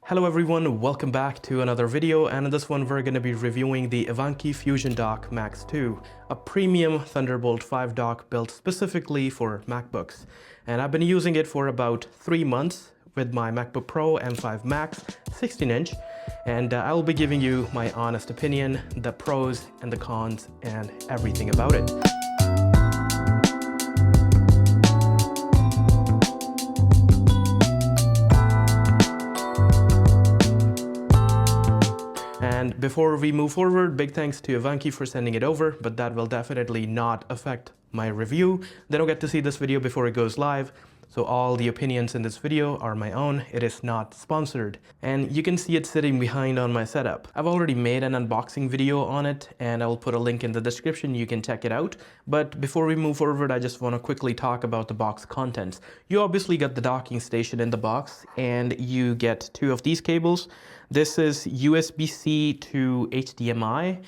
Hello everyone, welcome back to another video, and in this one we're going to be reviewing the iVANKY FusionDock Max 2, a premium Thunderbolt 5 dock built specifically for MacBooks. And I've been using it for about 3 months with my MacBook Pro M5 Max 16-inch, and I'll be giving you my honest opinion, the pros and the cons, and everything about it. And before we move forward, big thanks to iVANKY for sending it over, but that will definitely not affect my review. They don't get to see this video before it goes live, so all the opinions in this video are my own. It is not sponsored. And you can see it sitting behind on my setup. I've already made an unboxing video on it, and I'll put a link in the description. You can check it out. But before we move forward, I just want to quickly talk about the box contents. You obviously got the docking station in the box, and you get 2 of these cables. This is USB-C to HDMI,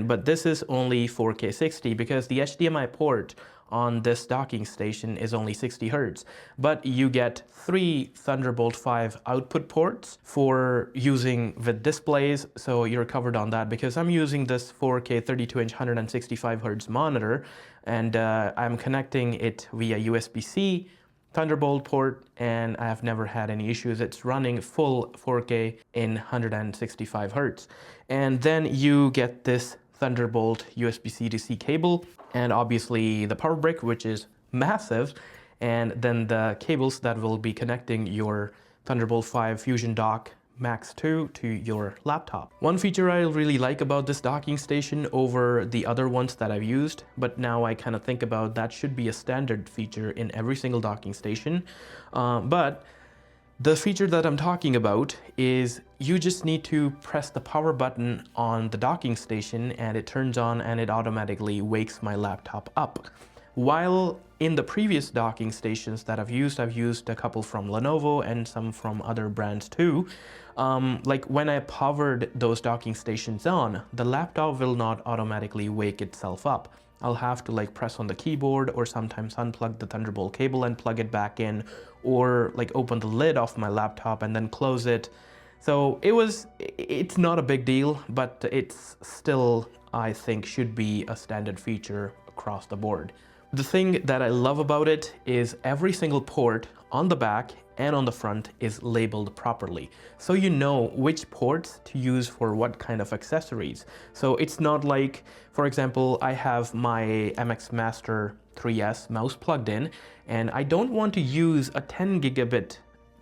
but this is only 4K 60 because the HDMI port on this docking station is only 60 Hz. But you get 3 Thunderbolt 5 output ports for using with displays, so you're covered on that because I'm using this 4K 32-inch 165 Hz monitor, and I'm connecting it via USB-C Thunderbolt port, and I have never had any issues. It's running full 4K in 165 Hz. And then you get this Thunderbolt USB-C to C cable, and obviously the power brick, which is massive, and then the cables that will be connecting your Thunderbolt 5 FusionDock Max 2 to your laptop. One feature I really like about this docking station over the other ones that I've used, but now I kind of think about that should be a standard feature in every single docking station. But the feature that I'm talking about is you just need to press the power button on the docking station and it turns on and it automatically wakes my laptop up. While in the previous docking stations that I've used a couple from Lenovo and some from other brands too. Like when I powered those docking stations on, the laptop will not automatically wake itself up. I'll have to like press on the keyboard or sometimes unplug the Thunderbolt cable and plug it back in, or like open the lid off my laptop and then close it. So it's not a big deal, but it's still, I think, should be a standard feature across the board. The thing that I love about it is every single port on the back and on the front is labeled properly. So you know which ports to use for what kind of accessories. So it's not like, for example, I have my MX Master 3S mouse plugged in, and I don't want to use a 10 gigabit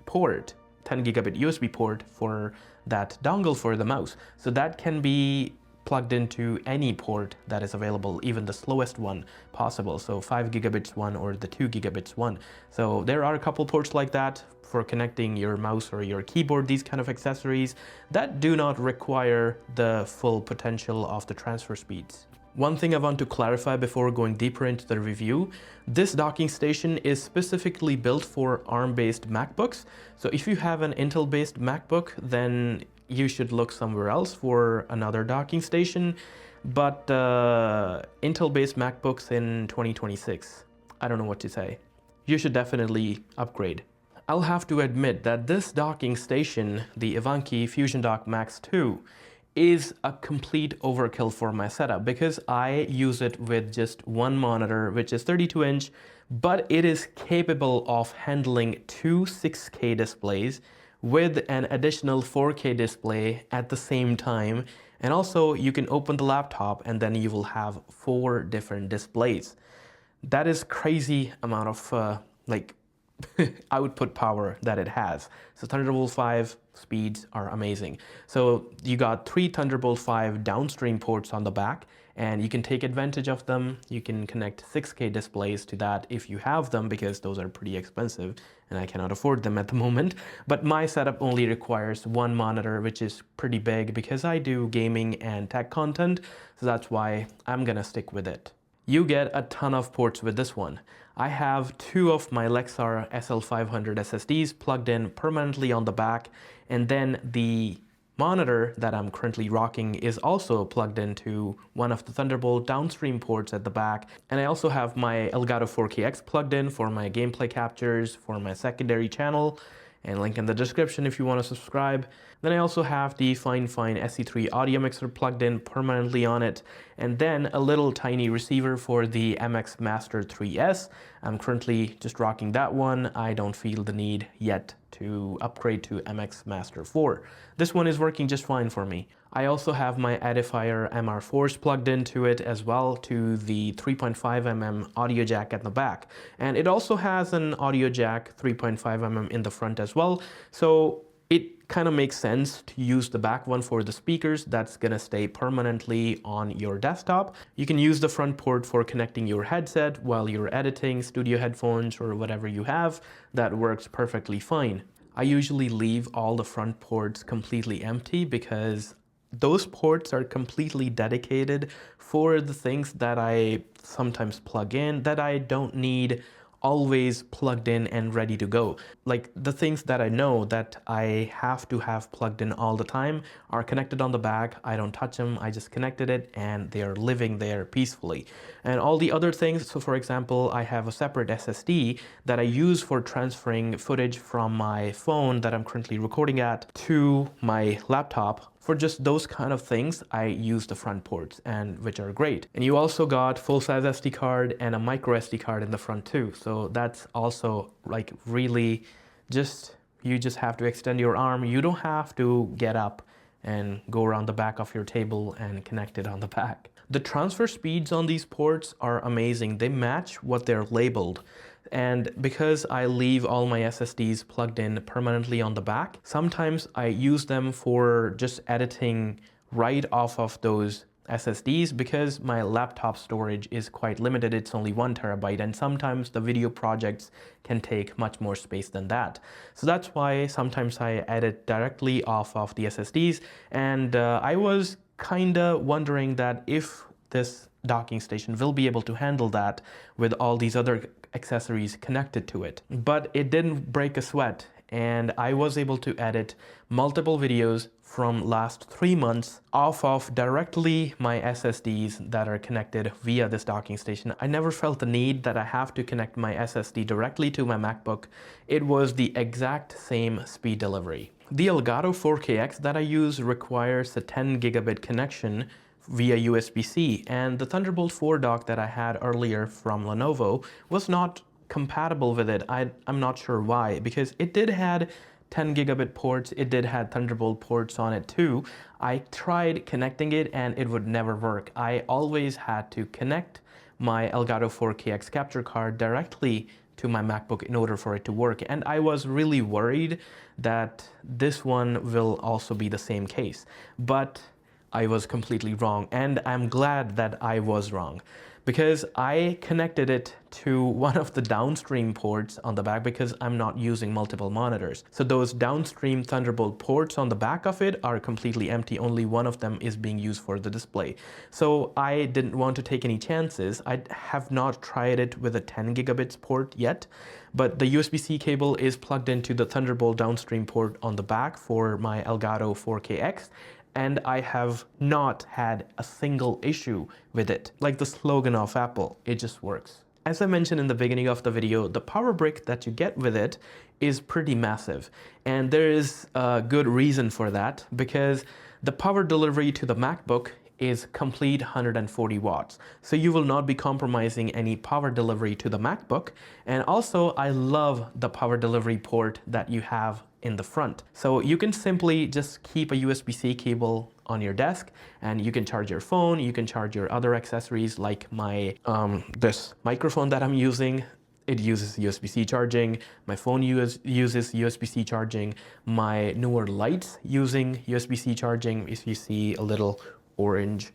port, 10 gigabit USB port for that dongle for the mouse. So that can be plugged into any port that is available, even the slowest one possible, so 5 gigabits one or the 2 gigabits one. So there are a couple ports like that for connecting your mouse or your keyboard, these kind of accessories that do not require the full potential of the transfer speeds. One thing I want to clarify before going deeper into the review, this docking station is specifically built for ARM-based MacBooks. So if you have an Intel-based MacBook, then you should look somewhere else for another docking station. But Intel-based MacBooks in 2026, I don't know what to say. You should definitely upgrade. I'll have to admit that this docking station, the iVANKY FusionDock Max 2, is a complete overkill for my setup because I use it with just one monitor, which is 32-inch, but it is capable of handling 2 6K displays with an additional 4K display at the same time. And also you can open the laptop and then you will have 4 different displays. That is crazy amount of output power that it has. So Thunderbolt 5 speeds are amazing. So you got 3 Thunderbolt 5 downstream ports on the back, and you can take advantage of them. You can connect 6K displays to that if you have them, because those are pretty expensive and I cannot afford them at the moment. But my setup only requires 1 monitor, which is pretty big because I do gaming and tech content, so that's why I'm gonna stick with it. You get a ton of ports with this one. I have 2 of my Lexar SL500 SSDs plugged in permanently on the back, and then the monitor that I'm currently rocking is also plugged into one of the Thunderbolt downstream ports at the back. And I also have my Elgato 4KX plugged in for my gameplay captures for my secondary channel. and link in the description if you want to subscribe. Then I also have the fine SE3 audio mixer plugged in permanently on it, and then a little tiny receiver for the MX Master 3S. I'm currently just rocking that one. I don't feel the need yet to upgrade to MX Master 4. This one is working just fine for me. I also have my Edifier MR4s plugged into it as well, to the 3.5mm audio jack at the back. And it also has an audio jack 3.5mm in the front as well. So it kind of makes sense to use the back one for the speakers. That's gonna stay permanently on your desktop. You can use the front port for connecting your headset while you're editing, studio headphones, or whatever you have. That works perfectly fine. I usually leave all the front ports completely empty because those ports are completely dedicated for the things that I sometimes plug in that I don't need always plugged in and ready to go. Like the things that I know that I have to have plugged in all the time are connected on the back. I don't touch them. I just connected it and they're living there peacefully. And all the other things, so for example, I have a separate SSD that I use for transferring footage from my phone that I'm currently recording at to my laptop. For just those kind of things, I use the front ports, and which are great. And you also got full-size SD card and a micro SD card in the front too. So that's also like really you just have to extend your arm. You don't have to get up and go around the back of your table and connect it on the back. The transfer speeds on these ports are amazing. They match what they're labeled. And because I leave all my SSDs plugged in permanently on the back, sometimes I use them for just editing right off of those SSDs because my laptop storage is quite limited. It's only 1 terabyte, and sometimes the video projects can take much more space than that. So that's why sometimes I edit directly off of the SSDs. And I was kinda wondering that if this docking station will be able to handle that with all these other accessories connected to it. But it didn't break a sweat, and I was able to edit multiple videos from last 3 months off of directly my SSDs that are connected via this docking station. I never felt the need that I have to connect my SSD directly to my MacBook. It was the exact same speed delivery. The Elgato 4KX that I use requires a 10 gigabit connection via USB-C, and the Thunderbolt 4 dock that I had earlier from Lenovo was not compatible with it. I'm not sure why, because it did had 10 gigabit ports, it did had Thunderbolt ports on it too. I tried connecting it and it would never work. I always had to connect my Elgato 4KX capture card directly to my MacBook in order for it to work, and I was really worried that this one will also be the same case. But I was completely wrong, and I'm glad that I was wrong, because I connected it to one of the downstream ports on the back because I'm not using multiple monitors. So those downstream Thunderbolt ports on the back of it are completely empty. Only one of them is being used for the display. So I didn't want to take any chances. I have not tried it with a 10 gigabits port yet, but the USB-C cable is plugged into the Thunderbolt downstream port on the back for my Elgato 4KX. And I have not had a single issue with it. Like the slogan of Apple, it just works. As I mentioned in the beginning of the video, the power brick that you get with it is pretty massive. And there is a good reason for that, because the power delivery to the MacBook is complete 140 watts. So you will not be compromising any power delivery to the MacBook. And also, I love the power delivery port that you have in the front. So you can simply just keep a USB-C cable on your desk and you can charge your phone, you can charge your other accessories like my this microphone that I'm using. It uses USB-C charging. My phone uses USB-C charging. My newer lights using USB-C charging. If you see a little orange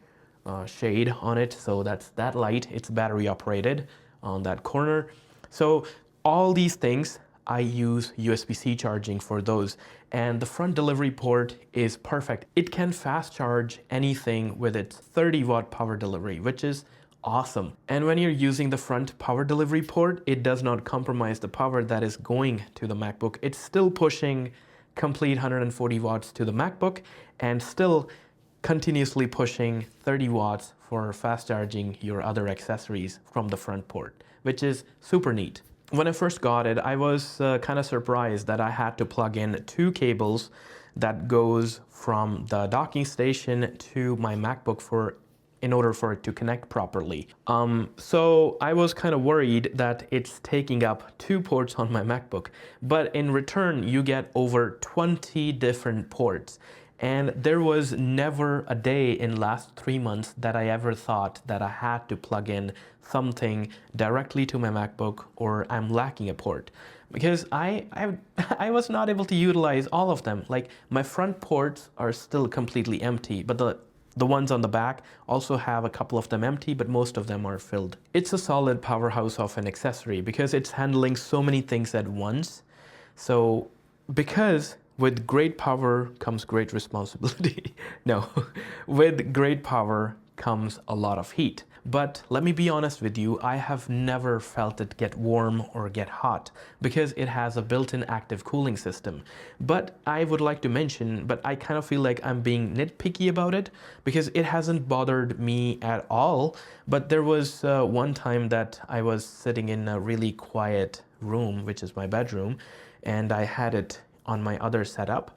shade on it, so that's that light. It's battery operated on that corner. So all these things, I use USB-C charging for those, and the front delivery port is perfect. It can fast charge anything with its 30 watt power delivery, which is awesome. And when you're using the front power delivery port, it does not compromise the power that is going to the MacBook. It's still pushing complete 140 watts to the MacBook and still continuously pushing 30 watts for fast charging your other accessories from the front port, which is super neat. when I first got it, I was kind of surprised that I had to plug in 2 cables that goes from the docking station to my MacBook in order for it to connect properly. So I was kind of worried that it's taking up 2 ports on my MacBook, but in return you get over 20 different ports. And there was never a day in last 3 months that I ever thought that I had to plug in something directly to my MacBook or I'm lacking a port. Because I was not able to utilize all of them. Like my front ports are still completely empty, but the ones on the back also have a couple of them empty, but most of them are filled. It's a solid powerhouse of an accessory because it's handling so many things at once. So because with great power comes great responsibility. No, with great power comes a lot of heat. But let me be honest with you, I have never felt it get warm or get hot because it has a built-in active cooling system. But I would like to mention, but I kind of feel like I'm being nitpicky about it because it hasn't bothered me at all. But there was one time that I was sitting in a really quiet room, which is my bedroom, and I had it on my other setup,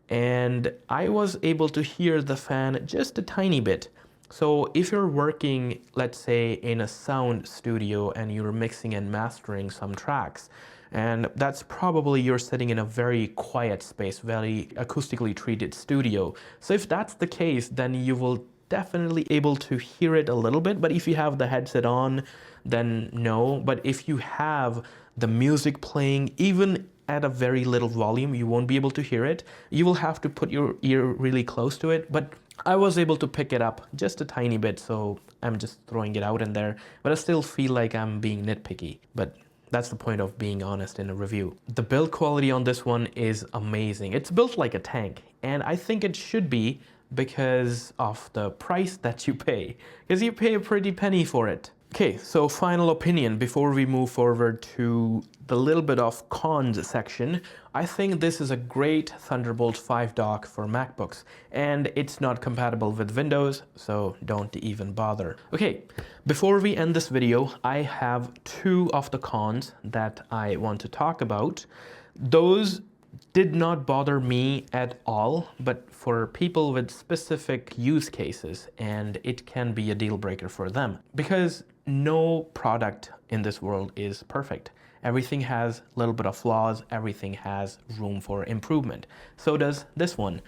and I was able to hear the fan just a tiny bit. So if you're working, let's say in a sound studio and you're mixing and mastering some tracks, and that's probably you're sitting in a very quiet space, very acoustically treated studio. So if that's the case, then you will definitely able to hear it a little bit. But if you have the headset on, then no. But if you have the music playing, even at a very little volume, you won't be able to hear it. You will have to put your ear really close to it, but I was able to pick it up just a tiny bit, so I'm just throwing it out in there, but I still feel like I'm being nitpicky, but that's the point of being honest in a review. The build quality on this one is amazing. It's built like a tank, and I think it should be because of the price that you pay, because you pay a pretty penny for it. Okay, so final opinion before we move forward to the little bit of cons section. I think this is a great Thunderbolt 5 dock for MacBooks, and it's not compatible with Windows, so don't even bother. Okay, before we end this video, I have 2 of the cons that I want to talk about. Those did not bother me at all, but for people with specific use cases, and it can be a deal breaker for them, because no product in this world is perfect. Everything has a little bit of flaws, everything has room for improvement. So does this one.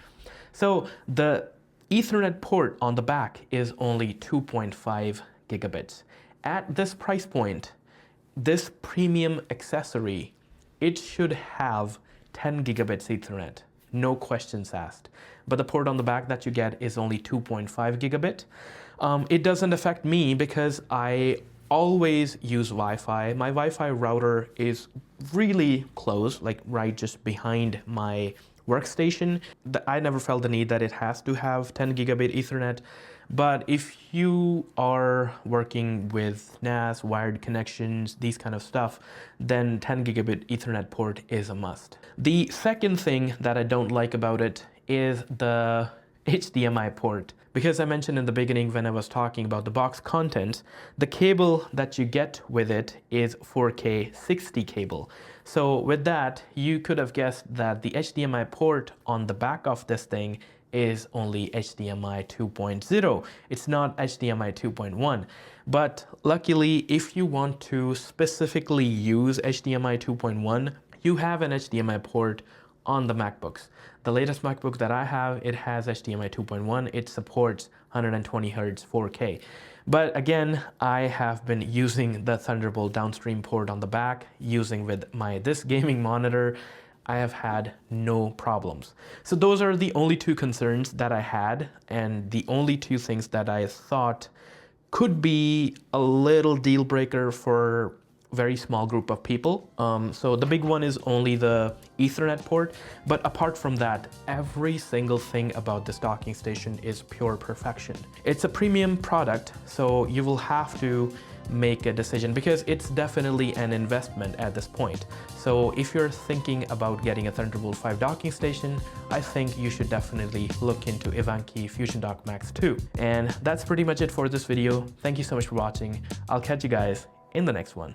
So the Ethernet port on the back is only 2.5 gigabits. At this price point, this premium accessory, it should have 10 gigabits Ethernet, no questions asked. But the port on the back that you get is only 2.5 gigabit. It doesn't affect me because I always use Wi-Fi. My Wi-Fi router is really close, like right just behind my workstation. I never felt the need that it has to have 10 gigabit Ethernet. But if you are working with NAS, wired connections, these kind of stuff, then 10 gigabit Ethernet port is a must. The second thing that I don't like about it is the HDMI port. Because I mentioned in the beginning when I was talking about the box contents, the cable that you get with it is 4K 60 cable. So with that, you could have guessed that the HDMI port on the back of this thing is only HDMI 2.0. It's not HDMI 2.1. But luckily, if you want to specifically use HDMI 2.1, you have an HDMI port on the MacBooks. The latest MacBook that I have, it has HDMI 2.1. It supports 120 Hz 4K. But again, I have been using the Thunderbolt downstream port on the back, using with this gaming monitor. I have had no problems. So those are the only 2 concerns that I had, and the only 2 things that I thought could be a little deal breaker for very small group of people. So the big one is only the Ethernet port, but apart from that, every single thing about this docking station is pure perfection. It's a premium product, so you will have to make a decision because it's definitely an investment at this point. So if you're thinking about getting a Thunderbolt 5 docking station, I think you should definitely look into iVANKY FusionDock Max 2. And that's pretty much it for this video. Thank you so much for watching. I'll catch you guys in the next one.